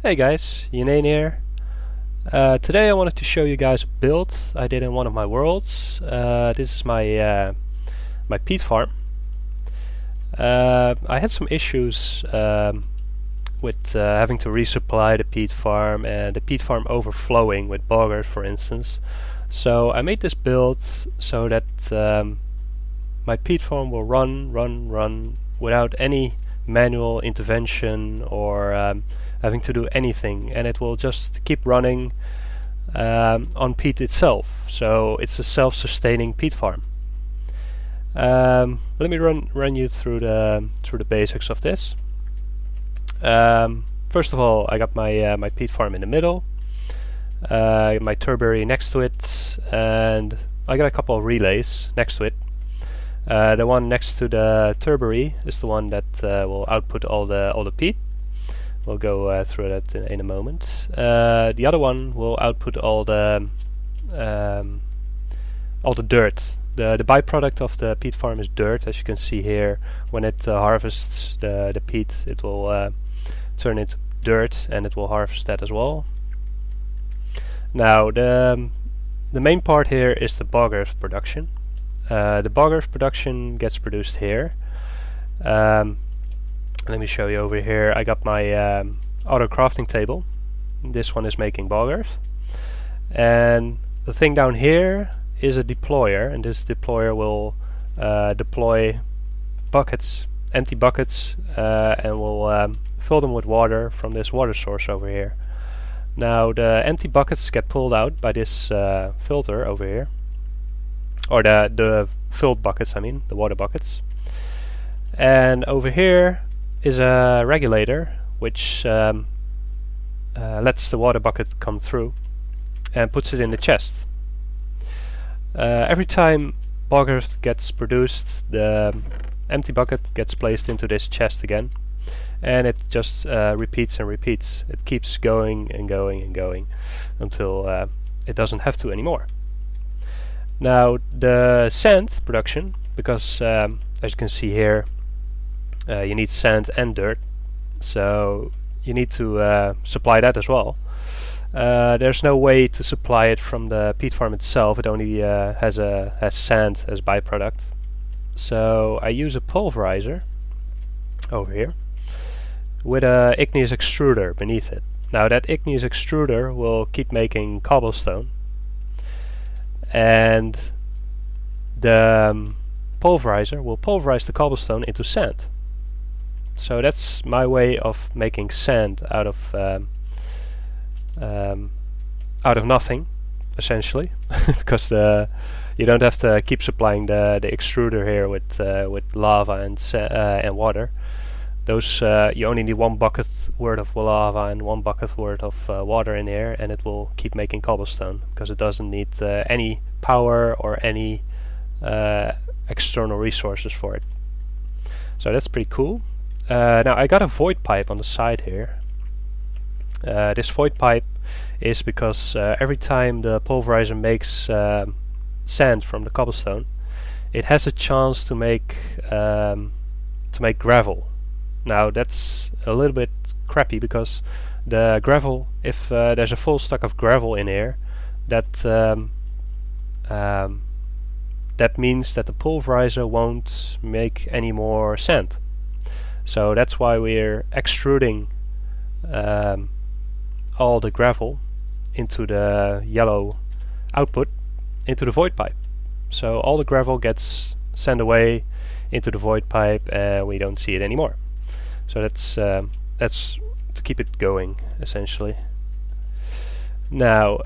Hey guys, Yanane here. Today I wanted to show you guys a build I did in one of my worlds. This is my peat farm. I had some issues with having to resupply the peat farm and the peat farm overflowing with boggers, for instance. So I made this build so that my peat farm will run without any manual intervention or having to do anything, and it will just keep running on peat itself. So it's a self-sustaining peat farm. Let me run you through the basics of this. First of all, I got my peat farm in the middle, my turbary next to it, and I got a couple of relays next to it. The one next to the turbary is the one that will output all the peat. We'll go through that in a moment. The other one will output all the dirt. The byproduct of the peat farm is dirt, as you can see here. When it harvests the peat, it will turn into dirt, and it will harvest that as well. Now the main part here is the boggers production. The boggers production gets produced here. Let me show you over here. I got my auto crafting table. This one is making boggers, and the thing down here is a deployer, and this deployer will deploy buckets, empty buckets, and will fill them with water from this water source over here. Now the empty buckets get pulled out by this filter over here, or the filled buckets, I mean the water buckets. And over here is a regulator which lets the water bucket come through and puts it in the chest. Every time boggers gets produced, the empty bucket gets placed into this chest again, and it just repeats and repeats. It keeps going and going and going until it doesn't have to anymore. Now the sand production, because as you can see here, you need sand and dirt, so you need to supply that as well. There's no way to supply it from the peat farm itself. It only has sand as byproduct. So I use a pulverizer over here with a igneous extruder beneath it. Now that igneous extruder will keep making cobblestone, and the pulverizer will pulverize the cobblestone into sand. So that's my way of making sand out of nothing, essentially, because you don't have to keep supplying the extruder here with lava and water. Those you only need one bucket worth of lava and one bucket worth of water in here, and it will keep making cobblestone because it doesn't need any power or any external resources for it. So that's pretty cool. Now I got a void pipe on the side here. This void pipe is because every time the pulverizer makes sand from the cobblestone, it has a chance to make gravel. Now that's a little bit crappy because the gravel, if there's a full stack of gravel in here, that means that the pulverizer won't make any more sand. So that's why we're extruding all the gravel into the yellow output into the void pipe. So all the gravel gets sent away into the void pipe, and we don't see it anymore. So that's to keep it going, essentially. Now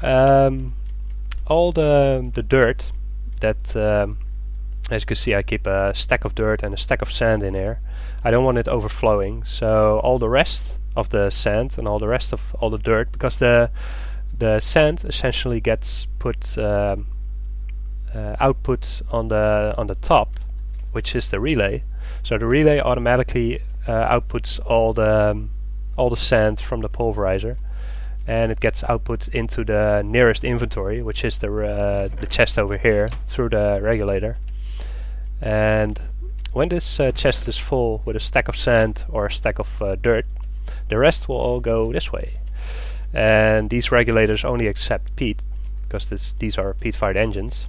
all the dirt that as you can see, I keep a stack of dirt and a stack of sand in here. I don't want it overflowing, so all the rest of the sand and all the rest of all the dirt, because the sand essentially gets put output on the top, which is the relay. So the relay automatically outputs all the sand from the pulverizer, and it gets output into the nearest inventory, which is the chest over here, through the regulator. And when this chest is full with a stack of sand or a stack of dirt, The rest will all go this way. And these regulators only accept peat, because these are peat-fired engines.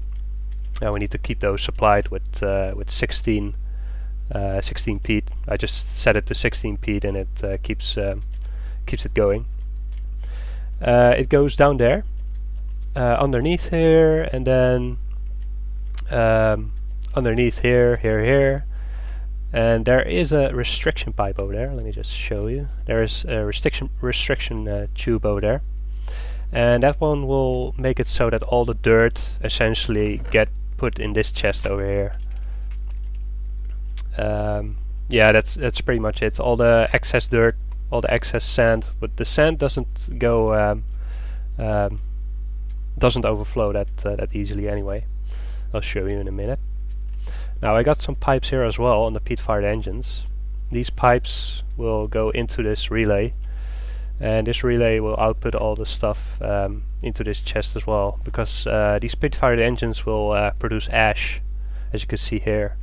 Now we need to keep those supplied with 16 peat. I just set it to 16 peat, and it keeps it going. It goes down there, underneath here, and then underneath here, and there is a restriction pipe over there. Let me just show you. There is a restriction tube over there, and that one will make it so that all the dirt essentially get put in this chest over here. Yeah, that's pretty much it. All the excess dirt, all the excess sand, but the sand doesn't go doesn't overflow that easily anyway. I'll show you in a minute. Now I got some pipes here as well on the peat-fired engines. These pipes will go into this relay, and this relay will output all the stuff into this chest as well, because these peat-fired engines will produce ash, as you can see here.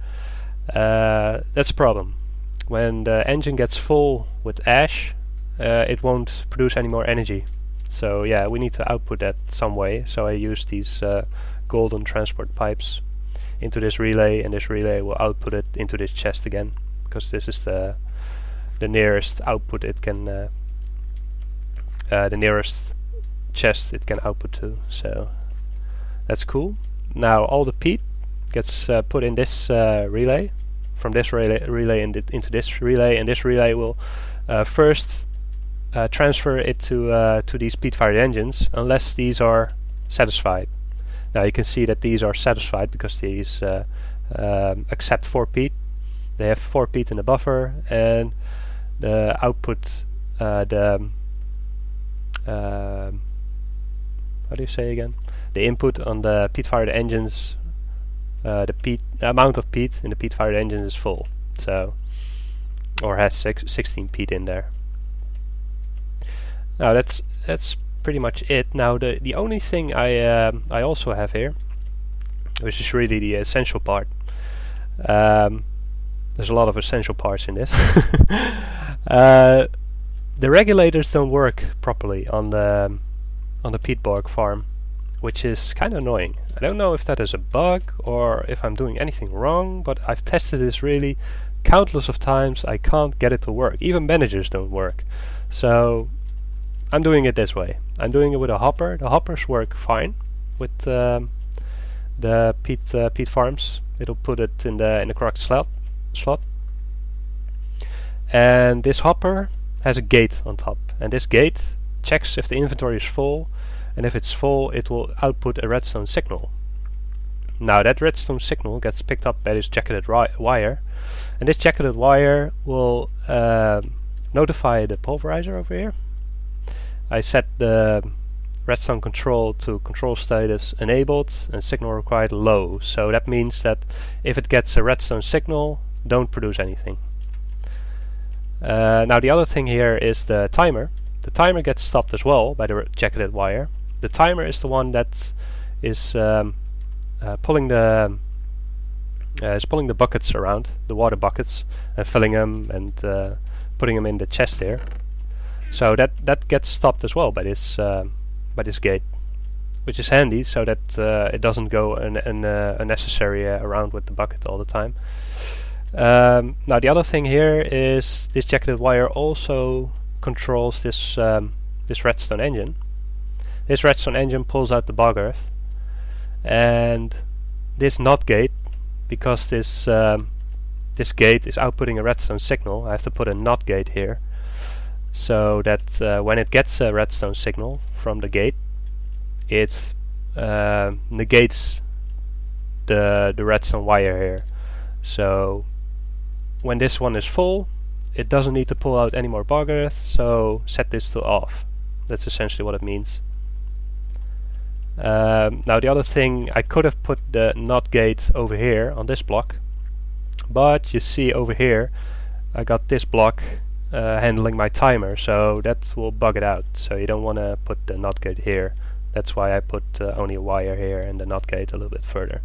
That's a problem. When the engine gets full with ash, it won't produce any more energy. So yeah, we need to output that some way. So I use these golden transport pipes into this relay, and this relay will output it into this chest again, because this is the nearest output it can, the nearest chest it can output to. So that's cool. Now all the peat gets put in this relay, from this relay into this relay, and this relay will first transfer it to these peat-fired engines, unless these are satisfied. Now you can see that these are satisfied because these accept 4 peat. They have 4 peat in the buffer, and the output, how do you say again? The input on the peat-fired engines, the amount of peat in the peat-fired engine is full, so, or has 16 peat in there. Now that's pretty much it. Now the only thing I also have here, which is really the essential part. There's a lot of essential parts in this. The regulators don't work properly on the peat farm, which is kind of annoying. I don't know if that is a bug or if I'm doing anything wrong, but I've tested this really countless of times. I can't get it to work. Even managers don't work. So I'm doing it this way. I'm doing it with a hopper. The hoppers work fine with the peat farms. It'll put it in the correct slot. And this hopper has a gate on top, and this gate checks if the inventory is full, and if it's full it will output a redstone signal. Now that redstone signal gets picked up by this jacketed wire, and this jacketed wire will notify the pulverizer over here. I set the redstone control to control status enabled and signal required low, so that means that if it gets a redstone signal, don't produce anything. Now the other thing here is the timer. The timer gets stopped as well by the jacketed wire. The timer is the one that is pulling the buckets around, the water buckets, and filling them and putting them in the chest here. So that gets stopped as well by this gate, which is handy, so that it doesn't go unnecessary around with the bucket all the time. Now the other thing here is this jacketed wire also controls this redstone engine. This redstone engine pulls out the bog earth, and this NOT gate, because this gate is outputting a redstone signal, I have to put a NOT gate here, so that when it gets a redstone signal from the gate, it negates the redstone wire here. So when this one is full, it doesn't need to pull out any more bog earth, so set this to off. That's essentially what it means. Now the other thing, I could have put the NOT gate over here on this block, but you see over here I got this block handling my timer, so that will bug it out. So you don't want to put the NOT gate here. That's why I put only a wire here and the NOT gate a little bit further.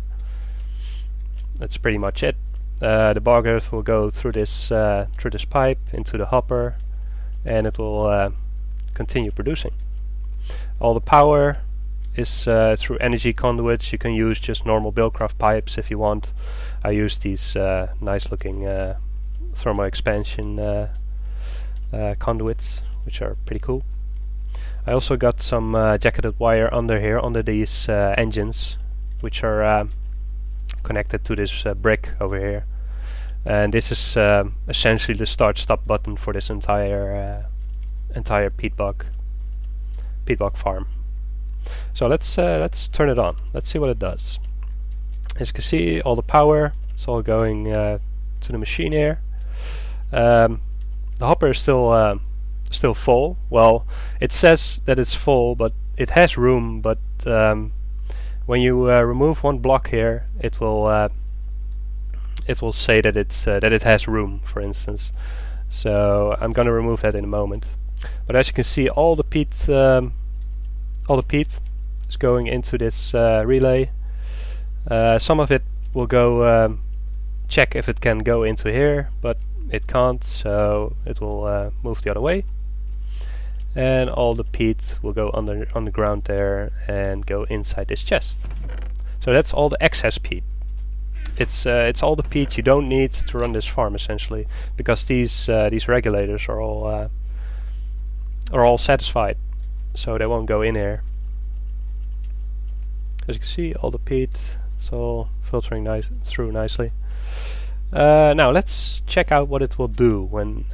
That's pretty much it. The bog earth will go through this pipe into the hopper, and it will continue producing. All the power is through energy conduits. You can use just normal Billcraft pipes if you want. I use these nice looking thermal expansion conduits, which are pretty cool. I also got some jacketed wire under here, under these engines, which are connected to this brick over here. And this is essentially the start-stop button for this entire peat bog farm. So let's turn it on. Let's see what it does. As you can see, all the power, it's all going to the machine here. The hopper is still full. Well, it says that it's full, but it has room. But when you remove one block here, it will say that it has room, for instance. So I'm gonna remove that in a moment. But as you can see, all the peat is going into this relay. Some of it will go check if it can go into here, but it can't, so it will move the other way. And all the peat will go on the ground there and go inside this chest. So that's all the excess peat. It's all the peat you don't need to run this farm, essentially, because these regulators are all satisfied, so they won't go in here. As you can see, all the peat, it's all filtering through nicely. Now let's check out what it will do when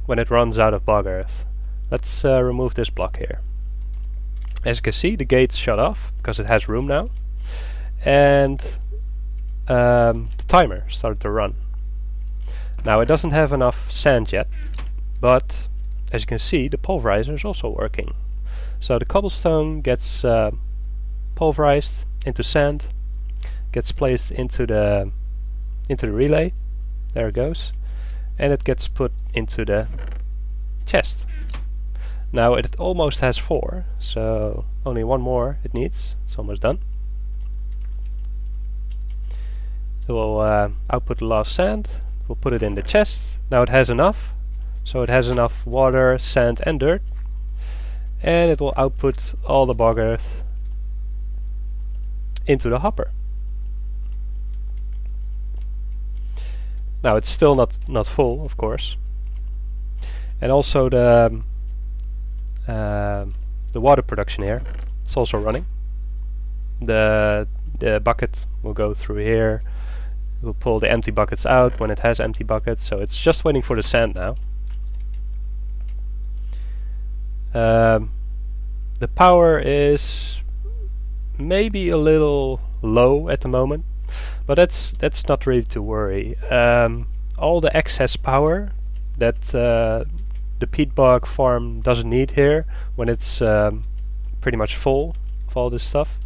it runs out of bog earth. Let's remove this block here. As you can see, the gate's shut off because it has room now, and the timer started to run. Now it doesn't have enough sand yet, but as you can see, the pulverizer is also working. So the cobblestone gets pulverized into sand, gets placed into the relay. There it goes, and it gets put into the chest. Now it almost has 4, so only one more it needs. It's almost done. It will output the last sand. We'll put it in the chest. Now it has enough, so it has enough water, sand and dirt, and it will output all the bog earth into the hopper. Now it's still not full, of course, and also the water production here, it's also running. The bucket will go through here. We'll pull the empty buckets out when it has empty buckets, so it's just waiting for the sand now. The power is maybe a little low at the moment, but that's not really to worry. All the excess power that the peat bog farm doesn't need here, when it's pretty much full of all this stuff,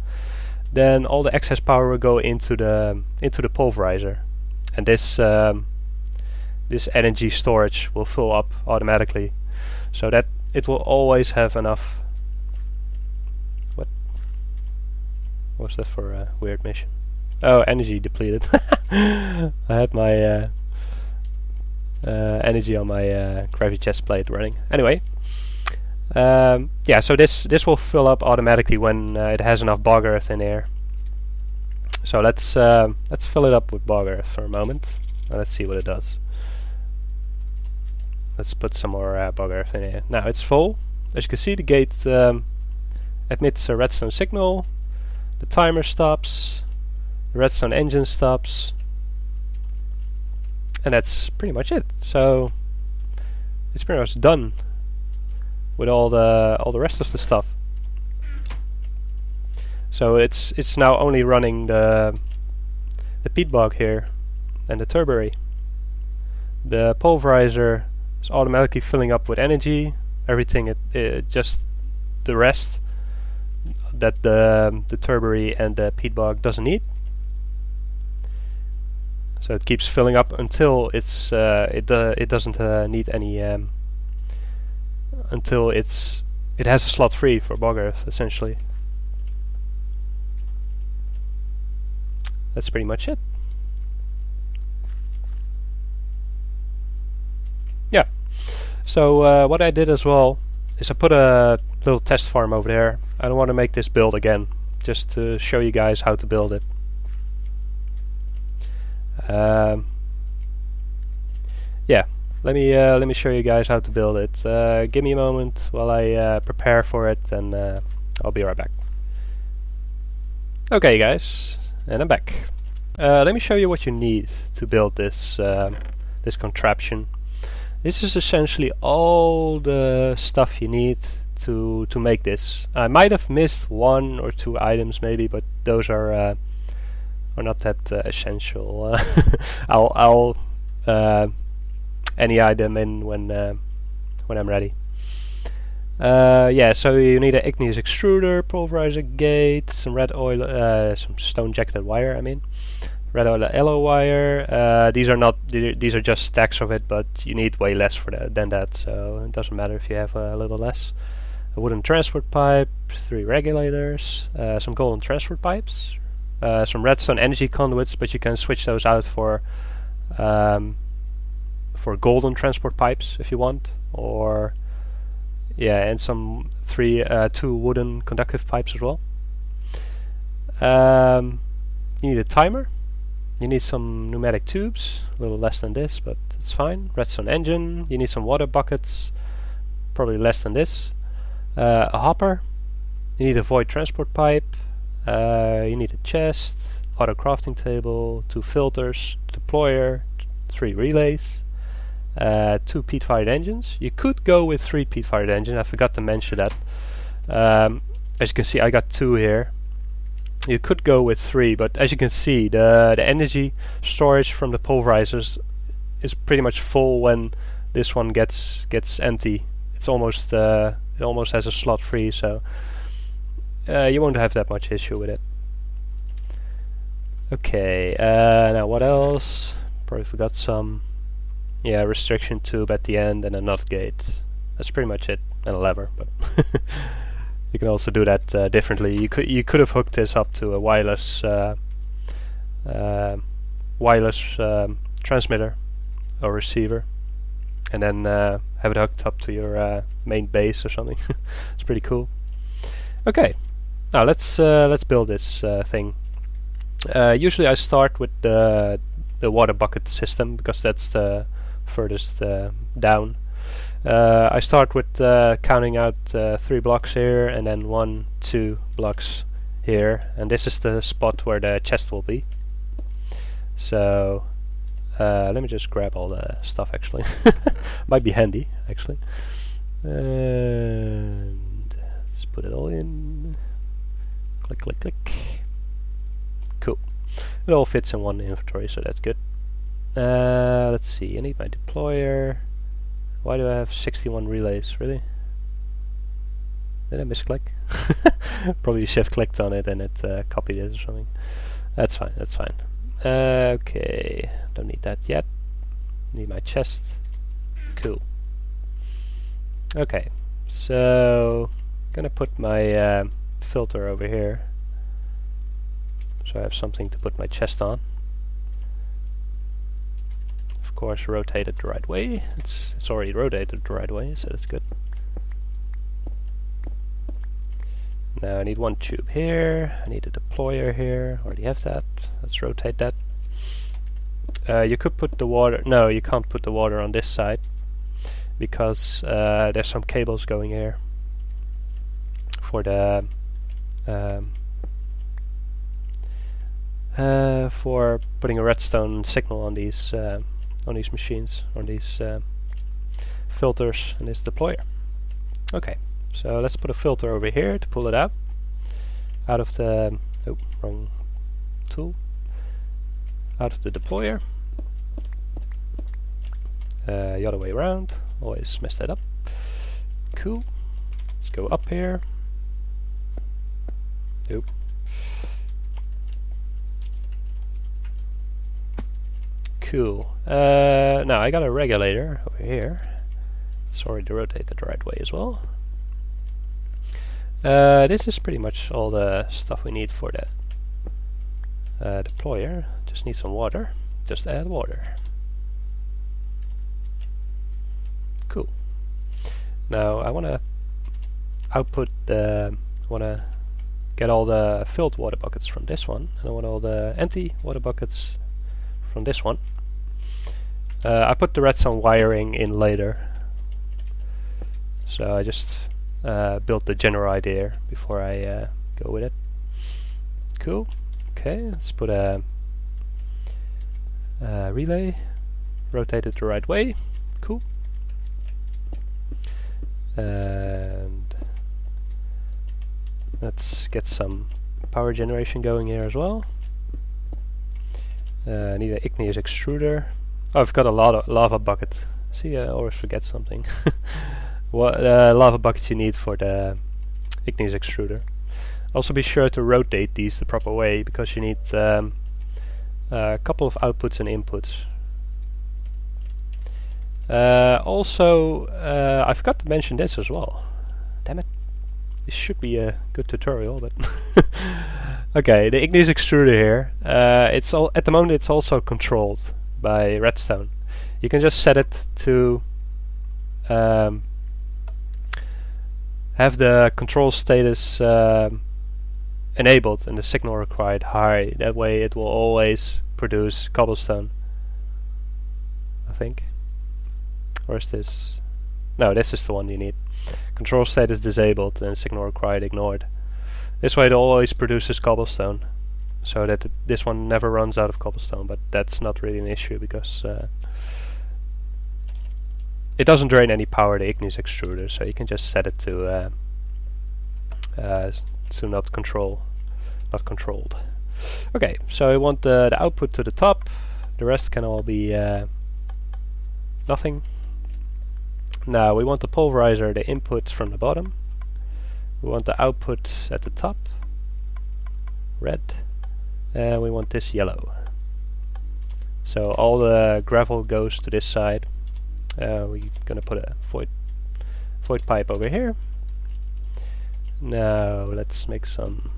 then all the excess power will go into the pulverizer, and this energy storage will fill up automatically, so that it will always have enough. What was that for a weird mission? Oh, energy depleted. I had my energy on my gravity chest plate running. Anyway, yeah, so this will fill up automatically when it has enough bog earth in here. So let's fill it up with bog earth for a moment, and let's see what it does. Let's put some more bog earth in here. Now it's full. As you can see, the gate emits a redstone signal. The timer stops. The redstone engine stops. And that's pretty much it. So it's pretty much done with all the rest of the stuff. So it's now only running the peat bog here and the turbery. The pulverizer is automatically filling up with energy. Everything just the rest that the turbery and the peat bog doesn't need. So it keeps filling up until it doesn't need any until it has a slot free for bog earth, essentially. That's pretty much it. Yeah. So what I did as well is I put a little test farm over there. I don't want to make this build again, just to show you guys how to build it. Yeah, let me show you guys how to build it. Give me a moment while I prepare for it, and I'll be right back. Okay, guys, and I'm back. Let me show you what you need to build this this contraption. This is essentially all the stuff you need to make this. I might have missed 1 or 2 items maybe, but those are not that essential. I'll any item in when I'm ready. Yeah, so you need an igneous extruder, pulverizer gate, some red oil, some stone jacketed wire. I mean, red oil yellow wire. These are just stacks of it, but you need way less for than that, so it doesn't matter if you have a little less. A wooden transport pipe, 3 regulators, some golden transport pipes, some redstone energy conduits, but you can switch those out for golden transport pipes if you want, or yeah, and some 2 wooden conductive pipes as well. You need a timer. You need some pneumatic tubes, a little less than this, but it's fine. Redstone engine. You need some water buckets, probably less than this. A hopper. You need a void transport pipe. You need a chest, auto crafting table, 2 filters, deployer, 3 relays, 2 peat fired engines. You could go with 3 peat fired engines. I forgot to mention that. As you can see, I got 2 here. You could go with 3, but as you can see, the energy storage from the pulverizers is pretty much full when this one gets empty. It's almost it almost has a slot free, so you won't have that much issue with it. Okay, now what else? Probably forgot some. Yeah, restriction tube at the end and a NOT gate. That's pretty much it, and a lever, but. You can also do that differently. You could have hooked this up to a wireless transmitter or receiver, and then have it hooked up to your main base or something. It's pretty cool. Okay, now let's build this thing. Usually I start with the water bucket system because that's the furthest down. I start with counting out 3 blocks here, and then 1, 2 blocks here, and this is the spot where the chest will be. So let me just grab all the stuff actually. Might be handy actually. And let's put it all in. Click, click, click. Cool. It all fits in one inventory, so that's good. Let's see, I need my deployer. Why do I have 61 relays? Really? Did I misclick? Probably shift clicked on it and it copied it or something. That's fine, that's fine. Okay, don't need that yet. Need my chest. Cool. Okay, so gonna put my filter over here, so I have something to put my chest on. Of course, rotate it the right way. It's already rotated the right way, so that's good. Now I need 1 tube here. I need a deployer here. Already have that. Let's rotate that. You could put the water. No, you can't put the water on this side because there's some cables going here for the for putting a redstone signal on these machines, on these filters and this deployer. Okay, so let's put a filter over here to pull it out of the wrong tool, out of the deployer. The other way around, always mess that up. Cool. Let's go up here. Oop. Cool. Now I got a regulator over here. It's already rotated the right way as well. This is pretty much all the stuff we need for the deployer. Just need some water. Just add water. Cool. Now I want to output the, want to get all the filled water buckets from this one, and I want all the empty water buckets from this one. I put the redstone wiring in later, so I just built the general idea before I go with it. Cool. Okay, let's put a relay, rotate it the right way. Cool. And let's get some power generation going here as well. I need an igneous extruder. Oh, I've got a lot of lava bucket. See, I always forget something. What lava buckets you need for the igneous extruder. Also be sure to rotate these the proper way, because you need a couple of outputs and inputs. Also, I forgot to mention this as well. Damn it. This should be a good tutorial, but okay, the igneous extruder here. It's all at the moment. It's also controlled by redstone. You can just set it to have the control status enabled and the signal required high. That way, it will always produce cobblestone, I think. Or is this? No, this is the one you need. Control status disabled and signal required ignored. This way it always produces cobblestone, so that this one never runs out of cobblestone, but that's not really an issue because it doesn't drain any power, the igneous extruder, so you can just set it to not controlled. Okay, so I want the output to the top, the rest can all be nothing. Now we want the pulverizer, the input from the bottom. We want the output at the top, red, and we want this yellow. So all the gravel goes to this side. We're gonna put a void pipe over here. Now let's make some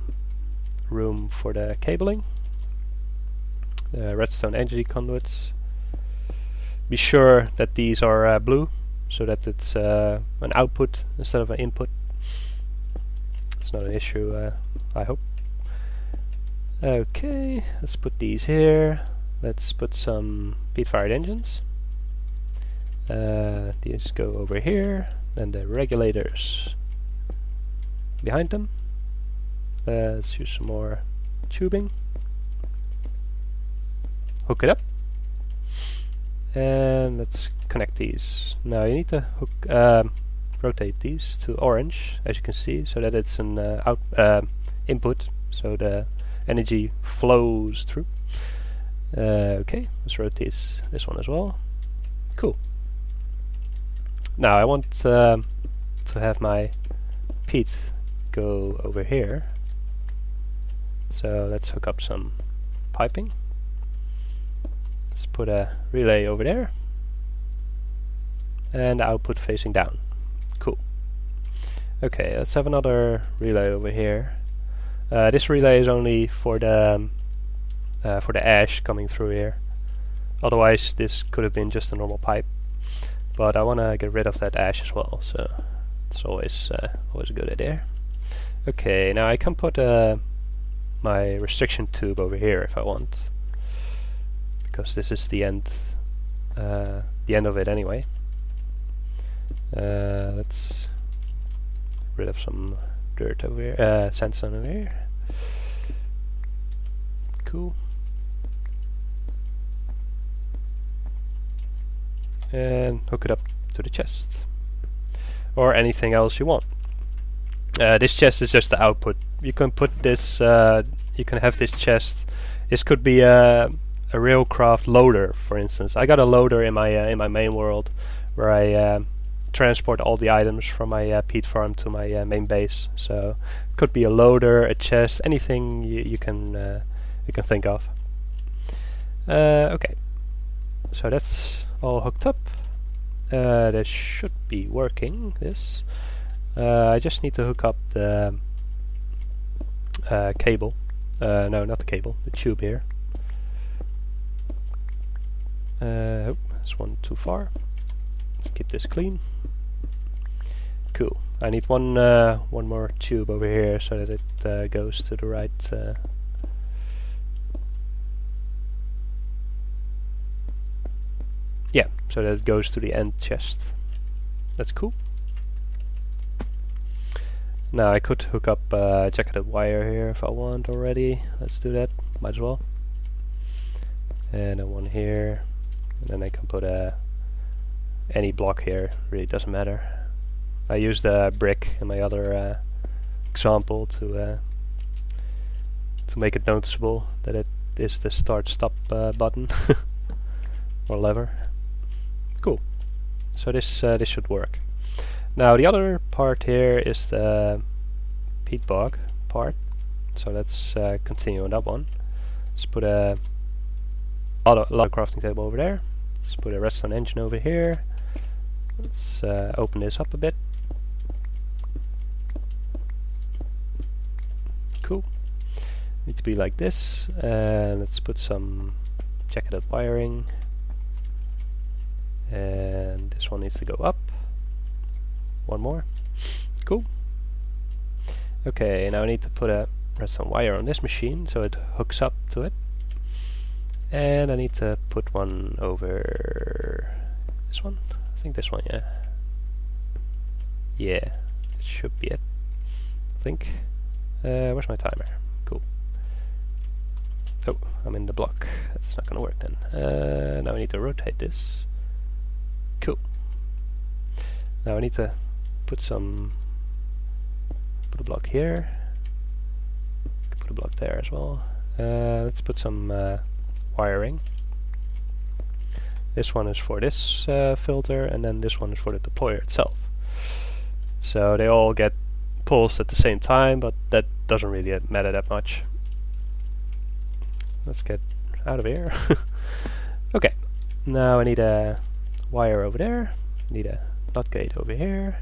room for the cabling. Redstone energy conduits. Be sure that these are blue, so that it's an output instead of an input. It's not an issue, I hope. Okay, let's put these here. Let's put some peat-fired engines. These go over here. Then the regulators behind them. Let's use some more tubing. Hook it up. And let's connect these. Now you need to hook, rotate these to orange, as you can see, so that it's an input, so the energy flows through. Okay, let's rotate this one as well. Cool. Now I want to have my peat go over here, so let's hook up some piping. Let's put a relay over there and the output facing down. Cool. Okay, let's have another relay over here. This relay is only for the ash coming through here. Otherwise this could have been just a normal pipe, but I want to get rid of that ash as well, so it's always a good idea. Okay, now I can put my restriction tube over here if I want, because this is the end of it anyway. Let's get rid of some dirt over here, sandstone over here. Cool. And hook it up to the chest, or anything else you want. This chest is just the output. You can put this, you can have this chest. This could be a Railcraft loader, for instance. I got a loader in my main world where I transport all the items from my peat farm to my main base. So it could be a loader, a chest, anything you can think of. Okay, so that's all hooked up. This should be working. This. I just need to hook up the cable. No, not the cable. The tube here. Oh, that's one too far. Let's keep this clean. Cool. I need one more tube over here so that it goes to the right. Yeah, so that it goes to the end chest. That's cool. Now I could hook up jacketed wire here if I want already. Let's do that. Might as well. And a one here, and then I can put any block here. Really doesn't matter. I used a brick in my other example to make it noticeable that it is the start-stop button or lever. Cool. So this should work. Now the other part here is the peat bog part. So let's continue on that one. Let's put a lot of crafting table over there. Let's put a redstone engine over here. Let's open this up a bit. Cool. Need to be like this. And let's put some jacketed wiring. And this one needs to go up. One more. Cool. Okay, now I need to put a redstone wire on this machine so it hooks up to it. And I need to put one over this one. I think this one, yeah. Yeah, it should be it. I think. Where's my timer? Cool. Oh, I'm in the block. That's not gonna work then. Now I need to rotate this. Cool. Now I need to put a block here. Put a block there as well. Let's put some wiring. This one is for this filter, and then this one is for the deployer itself. So they all get pulsed at the same time, but that doesn't really matter that much. Let's get out of here. Okay, now I need a wire over there, need a NOT gate over here,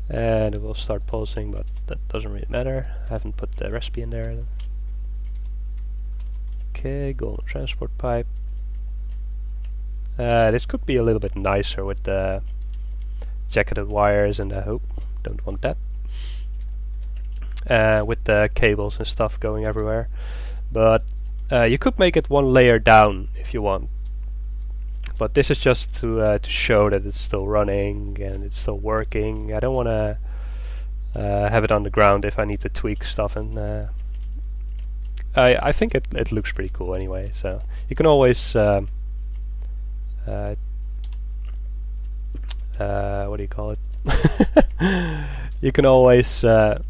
and it will start pulsing, but that doesn't really matter. I haven't put the recipe in there. Okay, golden transport pipe. This could be a little bit nicer with the jacketed wires, and I hope don't want that. With the cables and stuff going everywhere, but you could make it one layer down if you want. But this is just to show that it's still running and it's still working. I don't want to have it on the ground if I need to tweak stuff, and I think it looks pretty cool anyway. So you can always what do you call it? You can always cover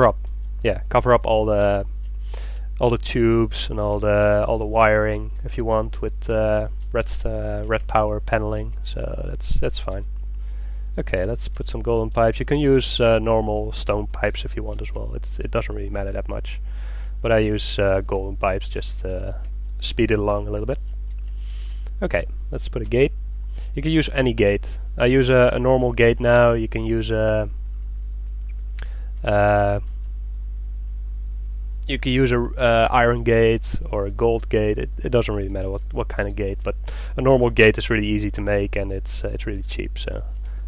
up, cover up all the tubes and all the wiring if you want with red power paneling. So that's fine. Okay, let's put some golden pipes. You can use normal stone pipes if you want as well. It doesn't really matter that much, but I use golden pipes just to speed it along a little bit. Okay, let's put a gate. You can use any gate. I use a normal gate now. You can use a iron gate or a gold gate. It doesn't really matter what kind of gate, but a normal gate is really easy to make, and it's really cheap, so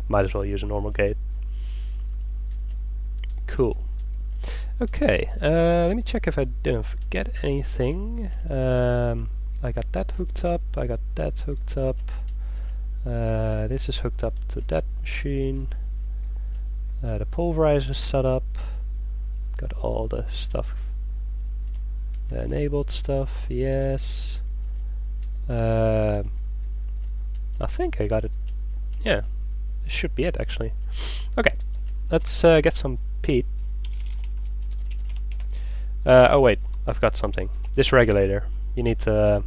might as well use a normal gate. Cool. Okay, let me check if I didn't forget anything. I got that hooked up, I got that hooked up. This is hooked up to that machine. The pulverizer set up. Got all the stuff. The enabled stuff, yes. I think I got it. Yeah, this should be it actually. Okay, let's get some peat. Oh wait, I've got something. This regulator, you need to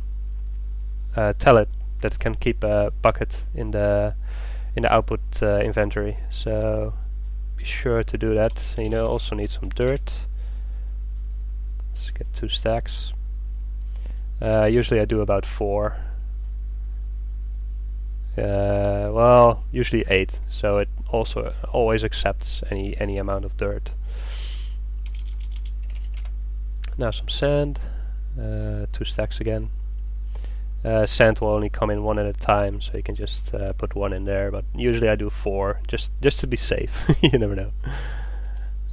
tell it that it can keep a bucket in the output inventory. So be sure to do that. You know, also need some dirt. Let's get 2 stacks. Usually I do about 4. Well, usually 8. So it also always accepts any amount of dirt. Now some sand. 2 stacks again. Sand will only come in one at a time, so you can just put one in there, but usually I do 4, just to be safe. You never know.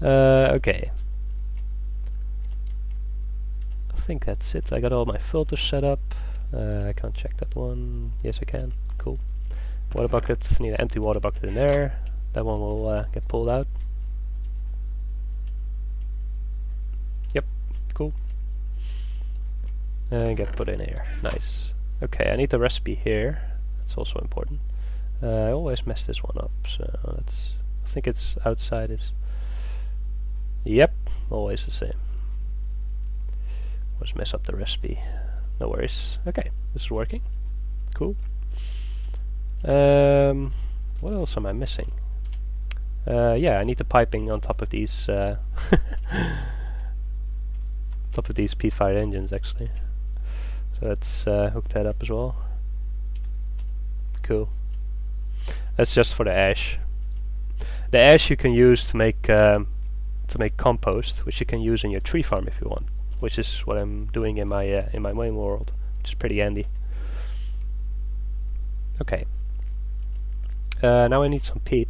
Okay. I think that's it. I got all my filters set up. I can't check that one. Yes, I can. Cool. Water bucket. Need an empty water bucket in there. That one will get pulled out. Yep. Cool. And get put in here. Nice. Okay, I need the recipe here. That's also important. I always mess this one up, so let's. I think it's outside is. Yep, always the same. Always mess up the recipe. No worries. Okay, this is working. Cool. What else am I missing? Yeah, I need the piping on top of these. Top of these peat fire engines, actually. So let's hook that up as well. Cool. That's just for the ash. The ash you can use to make compost, which you can use in your tree farm if you want. Which is what I'm doing in my main world, which is pretty handy. Okay. Now I need some peat.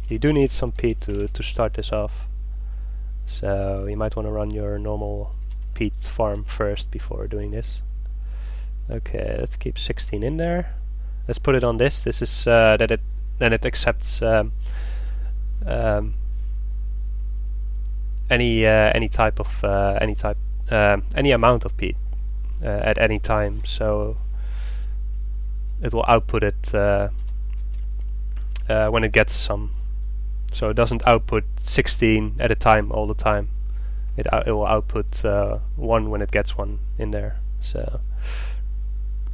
You do need some peat to start this off. So you might want to run your normal peat farm first before doing this. Okay, let's keep 16 in there. Let's put it on this. This is then it accepts any type of any amount of peat at any time. So it will output it when it gets some. So it doesn't output 16 at a time all the time. It will output 1 when it gets one in there. So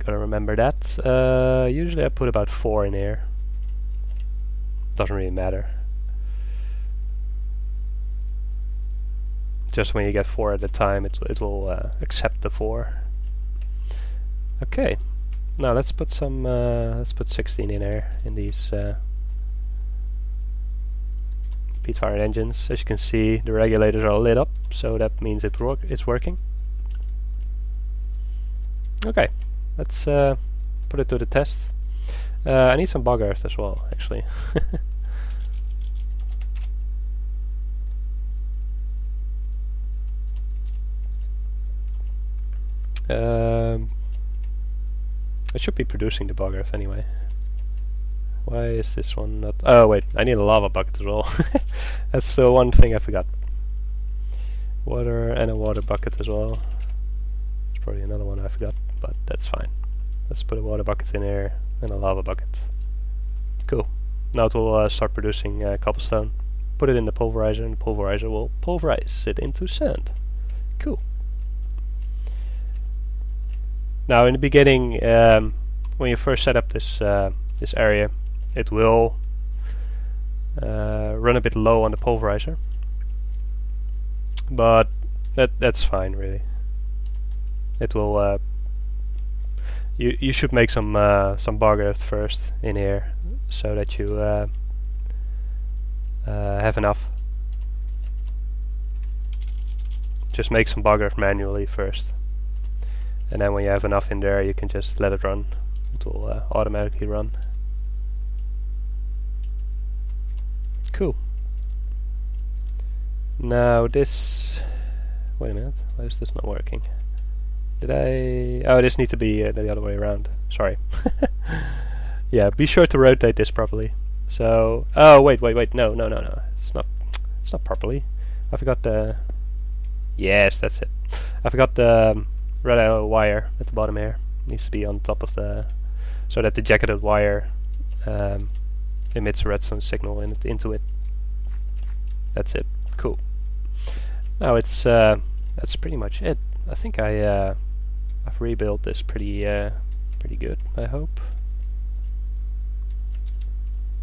gotta remember that. Usually I put about 4 in here. Doesn't really matter. Just when you get 4 at a time, it will accept the 4. Okay. Now let's put some. Let's put 16 in there in these. Peat fire engines. As you can see, the regulators are lit up, so that means it's working. Okay, let's put it to the test. I need some bog earth as well, actually. It should be producing the bog earth anyway. Why is this one not... Oh wait, I need a lava bucket as well. That's the one thing I forgot. Water and a water bucket as well. There's probably another one I forgot, but that's fine. Let's put a water bucket in here and a lava bucket. Cool. Now it will start producing cobblestone. Put it in the pulverizer and the pulverizer will pulverize it into sand. Cool. Now in the beginning, when you first set up this this area, it will run a bit low on the pulverizer, but that's fine really. It will. You should make some bog earth first in here, so that you have enough. Just make some bog earth manually first, and then when you have enough in there, you can just let it run. It will automatically run. Cool. Now this... Wait a minute, why is this not working? Did I... Oh, this needs to be the other way around. Sorry. Yeah, be sure to rotate this properly. So... Oh, wait, no. It's not properly. I forgot the... Yes, that's it. I forgot the red arrow wire at the bottom here. It needs to be on top of the... So that the jacketed wire emits a redstone signal into it. That's it. Cool. Now it's that's pretty much it. I think I've rebuilt this pretty good, I hope.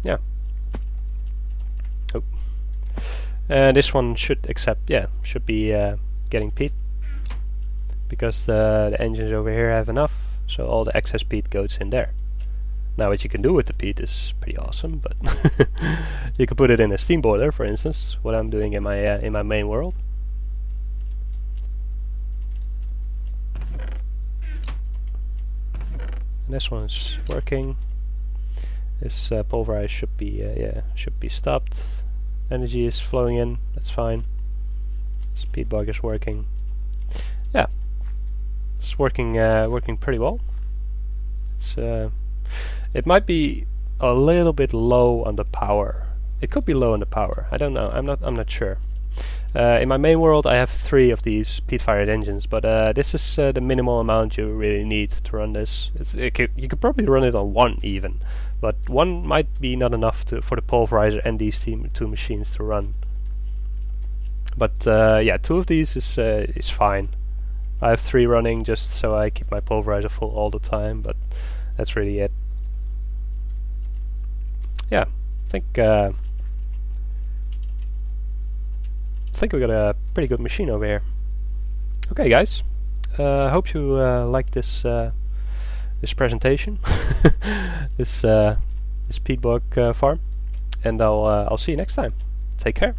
Yeah. Oh. This one should accept. Yeah, should be getting peat because the engines over here have enough. So all the excess peat goes in there. Now what you can do with the peat is pretty awesome, but you can put it in a steam boiler, for instance, what I'm doing in my main world. And this one is working. This pulverize should be stopped. Energy is flowing in. That's fine. Speed bug is working. Yeah, it's working pretty well. It's it might be a little bit low on the power. It could be low on the power. I don't know. I'm not sure. In my main world, I have 3 of these peat-fired engines, but this is the minimal amount you really need to run this. You could probably run it on 1 even, but 1 might be not enough for the pulverizer and these 2 machines to run. But yeah, 2 of these is fine. I have 3 running just so I keep my pulverizer full all the time, but that's really it. Yeah, I think we got a pretty good machine over here. Okay, guys. I hope you liked this this presentation, this peat bog farm, and I'll see you next time. Take care.